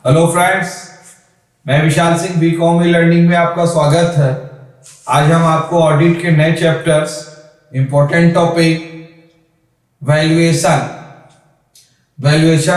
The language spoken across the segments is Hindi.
हेलो फ्रेंड्स, मैं विशाल सिंह बीकॉम लर्निंग में आपका स्वागत है। आज हम आपको ऑडिट के नए chapters important topic valuation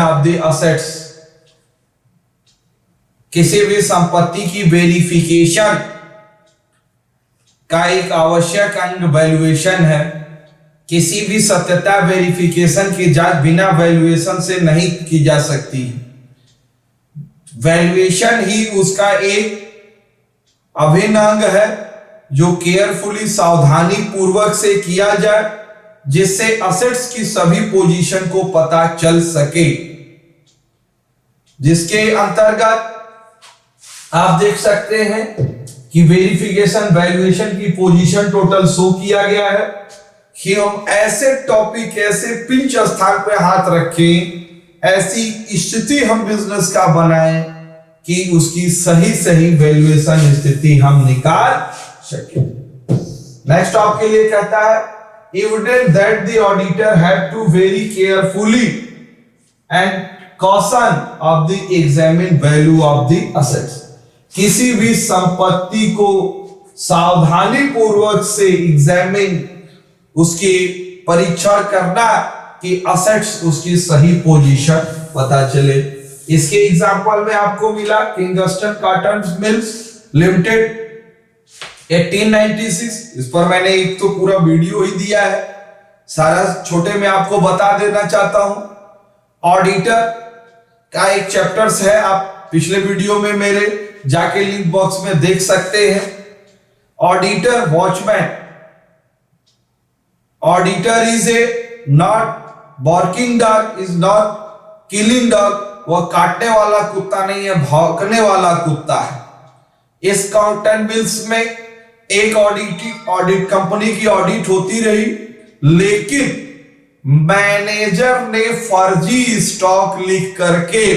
of the assets, किसी भी संपत्ति की वेरिफिकेशन का एक आवश्यक अंग वैल्यूएशन है। किसी भी सत्यता वेरिफिकेशन की जांच बिना वैल्यूएशन से नहीं की जा सकती। वैल्यूएशन ही उसका एक अभिन्न अंग है जो केयरफुली सावधानी पूर्वक से किया जाए, जिससे असेट्स की सभी पोजीशन को पता चल सके, जिसके अंतर्गत आप देख सकते हैं कि वेरिफिकेशन वैल्यूएशन की पोजीशन टोटल शो किया गया है कि हम ऐसे टॉपिक, ऐसे पिंच स्थान पे हाथ रखें, ऐसी स्थिति हम बिजनेस का बनाएं कि उसकी सही वैल्यूएशन स्थिति हम निकाल सके। नेक्स्ट आपके लिए कहता है evident that the auditor had to very carefully and caution of the examine value of the assets. किसी भी संपत्ति को सावधानी पूर्वक से एग्जामिन, उसकी परीक्षण करना कि असेट्स उसकी सही पोजीशन पता चले। इसके एग्जांपल में आपको मिला किंगस्टन कॉटन मिल्स लिमिटेड 1896। इस पर मैंने एक तो पूरा वीडियो ही दिया है, सारा छोटे में आपको बता देना चाहता हूं। ऑडिटर का एक चैप्टर्स है, आप पिछले वीडियो में मेरे जाके लिंक बॉक्स में देख सकते हैं। Auditor watchman, auditor is a not barking dog, is not killing dog. वह काटने वाला कुत्ता नहीं है, भौंकने वाला कुत्ता है। इस कॉटन मिल्स में एक ऑडिट कंपनी की ऑडिट होती रही, लेकिन मैनेजर ने फर्जी स्टॉक लिख करके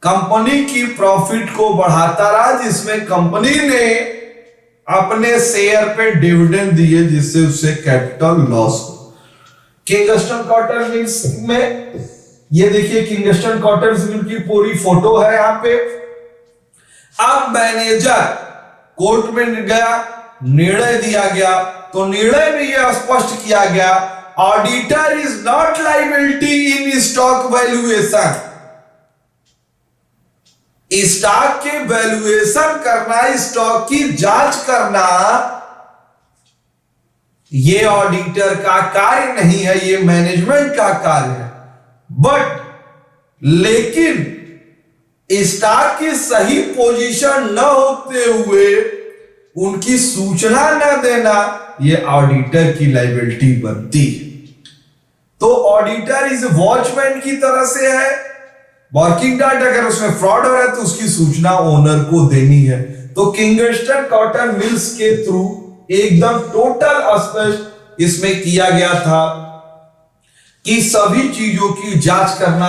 कंपनी की प्रॉफिट को बढ़ाता रहा, जिसमें कंपनी ने अपने शेयर पे डिविडेंड दिए, जिससे उससे कैपिटल लॉस हो। किंगस्टन कॉटन मिल्स में ये देखिए, किंगस्टन कॉटन मिल की पूरी फोटो है यहां पे। अब मैनेजर कोर्ट में गया, निर्णय दिया गया, तो निर्णय में यह स्पष्ट किया गया auditor is not liability in stock valuation. Stock के वैल्यूएशन करना, स्टॉक की जांच करना, यह ऑडिटर का कार्य नहीं है, यह मैनेजमेंट का कार्य है। बट लेकिन स्टॉक की सही पोजीशन न होते हुए उनकी सूचना न देना, यह ऑडिटर की लायबिलिटी बनती है। तो ऑडिटर इस वॉचमैन की तरह से है। वर्किंग डॉट अगर उसमें फ्रॉड हो रहा है तो उसकी सूचना ओनर को देनी है। तो किंगस्टन कॉटन मिल्स के थ्रू एकदम टोटल स्पष्ट इसमें किया गया था कि सभी चीजों की जांच करना,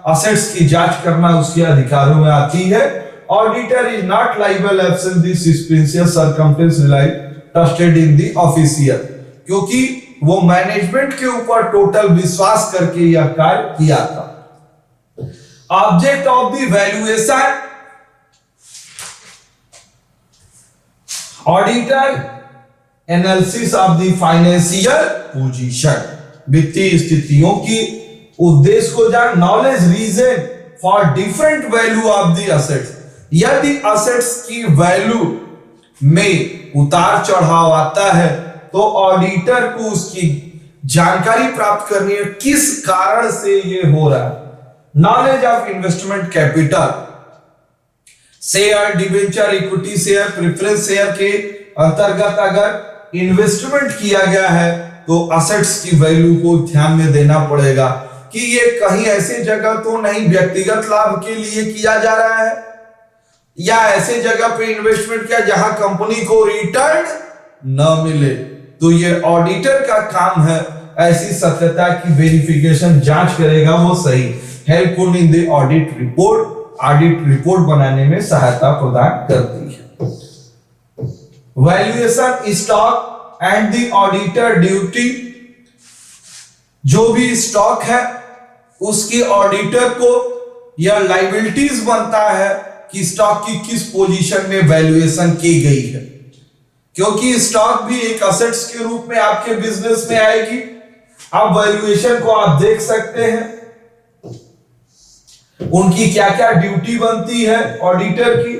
असेट्स की जांच करना उसके अधिकारों में आती है। Auditor is not liable absent the suspicious circumstance trusted in the official, क्योंकि वो मैनेजमेंट के ऊपर टोटल विश्वास करके यह कार्य किया था। Object of the valuation, auditor analysis of the financial position, वित्तीय स्थितियों की उद्देश्य को जान। Knowledge reason for different value of the assets, यदि असेट्स की वैल्यू में उतार चढ़ाव आता है तो ऑडिटर को उसकी जानकारी प्राप्त करनी है, किस कारण से यह हो रहा है। Knowledge of investment capital, share, debenture, equity share, preference share के अंतर्गत अगर इन्वेस्टमेंट किया गया है तो असेट्स की वैल्यू को ध्यान में देना पड़ेगा कि ये कहीं ऐसी जगह तो नहीं व्यक्तिगत लाभ के लिए किया जा रहा है, या ऐसे जगह पे इन्वेस्टमेंट किया जहां कंपनी को रिटर्न न मिले। तो ये ऑडिटर का काम है, ऐसी सत्यता की वेरिफिकेशन जांच करेगा, वो सही helpful in the audit report बनाने में सहायता प्रदान करती है। Valuation stock and the auditor duty, जो भी स्टॉक है उसकी ऑडिटर को या लाइबिलिटीज बनता है कि स्टॉक की किस पोजीशन में वैल्यूएशन की गई है, क्योंकि स्टॉक भी एक असेट्स के रूप में आपके बिजनेस में आएगी। अब वैल्यूएशन को आप देख सकते हैं, उनकी क्या क्या ड्यूटी बनती है ऑडिटर की।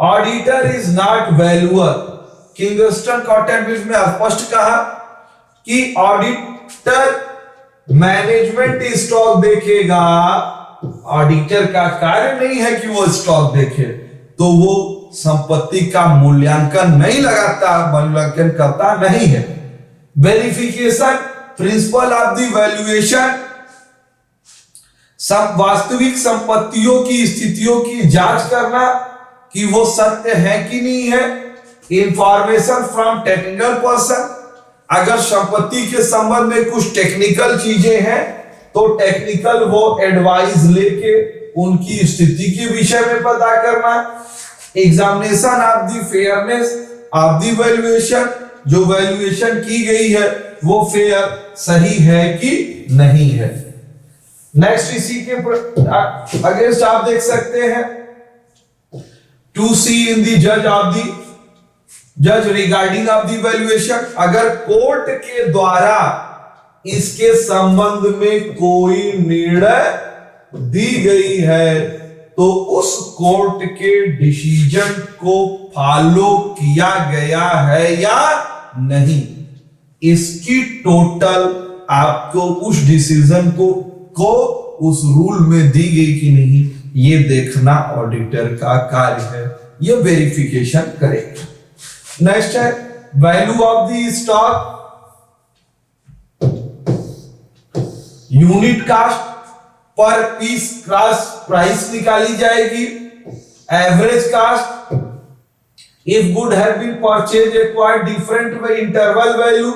Auditor is not valuer. Kingston cotton bills में स्पष्ट कहा कि ऑडिटर मैनेजमेंट स्टॉक देखेगा, ऑडिटर का कार्य नहीं है कि वो स्टॉक देखे, तो वो संपत्ति का मूल्यांकन नहीं लगाता, मूल्यांकन करता नहीं है। Verification principle of the valuation, सब वास्तविक संपत्तियों की स्थितियों की जांच करना कि वो सत्य है कि नहीं है। इंफॉर्मेशन फ्रॉम टेक्निकल पर्सन, अगर संपत्ति के संबंध में कुछ टेक्निकल चीजें हैं तो टेक्निकल वो एडवाइस लेके उनकी स्थिति के विषय में पता करना। Examination of the fairness of the valuation, जो वैल्यूएशन की गई है वो फेयर सही है कि नहीं है। नेक्स्ट इसी के अगेंस्ट आप देख सकते हैं टू सी इन द जज ऑफ द जज रिगार्डिंग ऑफ द वैल्यूएशन, अगर कोर्ट के द्वारा इसके संबंध में कोई निर्णय दी गई है तो उस कोर्ट के डिसीजन को फॉलो किया गया है या नहीं, इसकी टोटल आपको उस डिसीजन को उस रूल में दी गई कि नहीं, ये देखना ऑडिटर का कार्य है, ये वेरिफिकेशन करेगा। नेक्स्ट है value of the stock, unit cost per piece cross price निकाली जाएगी। Average cost, if good have been purchase acquired different by interval value,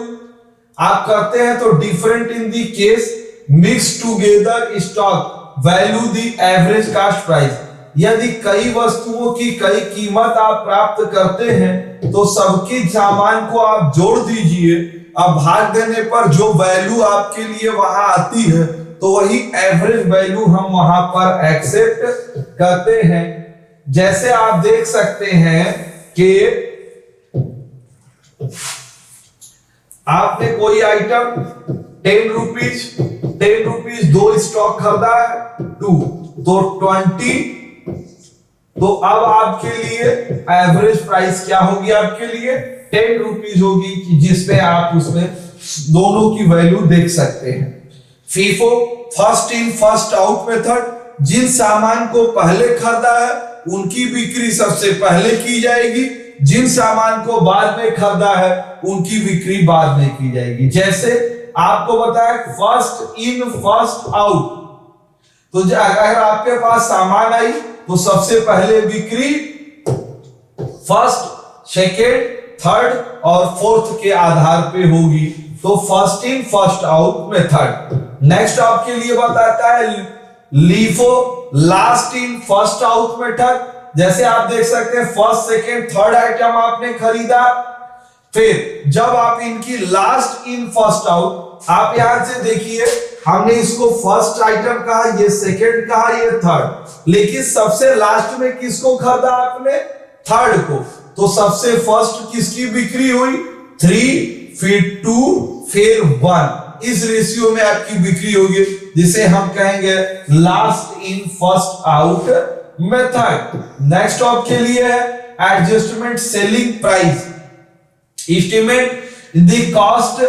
आप करते हैं तो different in the case mix together stock value the average cost price, यदि कई वस्तुओं की कई कीमत आप प्राप्त करते हैं तो सबके सामान को आप जोड़ दीजिए, अब भाग देने पर जो वैल्यू आपके लिए वहां आती है तो वही एवरेज वैल्यू हम वहां पर एक्सेप्ट करते हैं। जैसे आप देख सकते हैं कि आपने कोई आइटम 10 रुपीज दो स्टॉक खरीदा है 2 तो 20, तो अब आपके लिए एवरेज प्राइस क्या होगी, आपके लिए 10 रुपीज होगी कि जिसमें आप उसमें दोनों की वैल्यू देख सकते हैं। FIFO first in first out method, जिन सामान को पहले खरीदा है उनकी बिक्री सबसे पहले की जाएगी, जिन सामान को बाद में खरीदा है उनकी बिक्री बाद में की जाएगी। जैसे आपको बताया फर्स्ट इन फर्स्ट आउट, तो अगर आपके पास सामान आई तो सबसे पहले बिक्री फर्स्ट, सेकेंड, थर्ड और फोर्थ के आधार पे होगी, तो first in first out method. Next आपके लिए बताता है LIFO last in first out method, जैसे आप देख सकते हैं फर्स्ट, सेकेंड, थर्ड आइटम आपने खरीदा, फिर जब आप इनकी लास्ट इन फर्स्ट आउट, आप यहां से देखिए हमने इसको फर्स्ट आइटम कहा, ये सेकेंड कहा, ये थर्ड, लेकिन सबसे लास्ट में किसको खरीदा आपने, थर्ड को, तो सबसे फर्स्ट किसकी बिक्री हुई 3, फिर 2, फिर 1, इस रेशियो में आपकी बिक्री होगी, जिसे हम कहेंगे last in first out method. Next आपके लिए है adjustment selling price, estimate the cost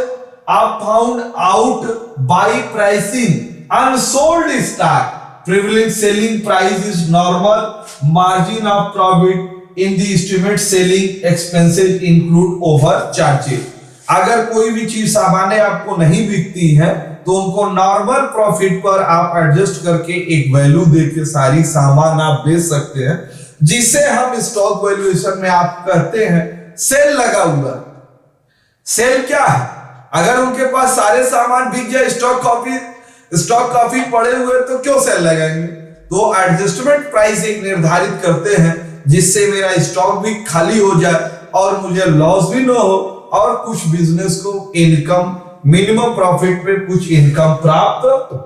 आप found out by pricing unsold stock, privilege selling price is normal margin of profit in the estimate selling expenses include over charges. अगर कोई भी चीज सामान्य आपको नहीं बिकती है तो उनको नॉर्मल प्रॉफिट पर आप एडजस्ट करके एक वैल्यू देके सारी सामान आप बेच सकते हैं, जिसे हम स्टॉक वैल्यूएशन में आप करते हैं सेल लगा हुआ। सेल क्या है, अगर उनके पास सारे सामान बिक जाए, स्टॉक कॉपी पड़े हुए तो क्यों सेल लगाएंगे, तो एडजस्टमेंट प्राइस एक निर्धारित करते हैं जिससे मेरा स्टॉक भी खाली हो जाए और मुझे लॉस भी ना हो और कुछ बिजनेस को इनकम मिनिमम प्रॉफिट पे कुछ इनकम प्राप्त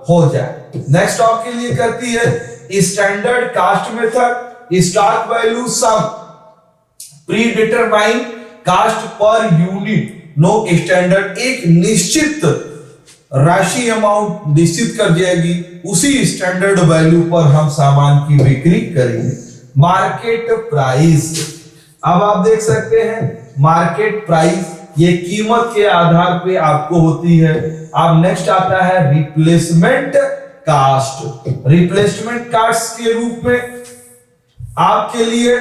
हो जाए। नेक्स्ट स्टॉक के लिए करती है standard cost method. Stock value some pre determine cost per unit no standard, एक निश्चित राशि अमाउंट निश्चित कर जाएगी, उसी स्टैंडर्ड वैल्यू पर हम सामान की बिक्री करेंगे। मार्केट प्राइस, अब आप देख सकते हैं मार्केट प्राइस ये कीमत के आधार पे आपको होती है। अब नेक्स्ट आता है रिप्लेसमेंट कास्ट। रिप्लेसमेंट कास्ट के रूप में आपके लिए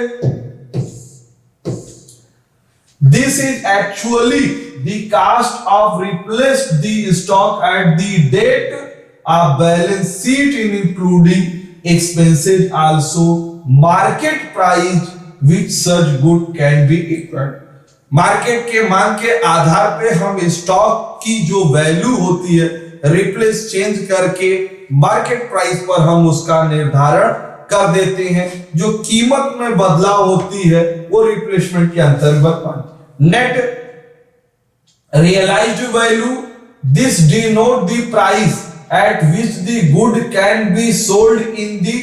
this is actually the cost of replaced the stock at the date of balance sheet in including expenses also market price which such good can be equal। Market के मान के आधार पे हम स्टॉक की जो वैल्यू होती है रिप्लेस चेंज करके मार्केट प्राइस पर हम उसका निर्धारण कर देते हैं। जो कीमत में बदलाव होती है वो रिप्लेसमेंट के अंतर्गत। Net realized value, this denote the price at which the good can be sold in the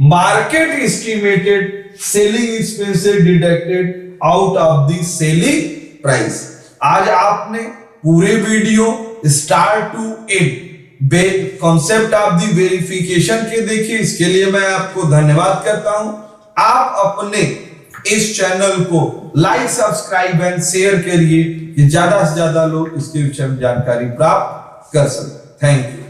market, estimated selling expenses deducted out of the selling price। आज आपने पूरे video start to end concept of the verification के देखे, इसके लिए मैं आपको धन्यवाद करता हूं। आप अपने इस चैनल को लाइक, सब्सक्राइब एंड शेयर करिए कि ज्यादा से ज्यादा लोग इसके विषय में जानकारी प्राप्त कर सकें। Thank you.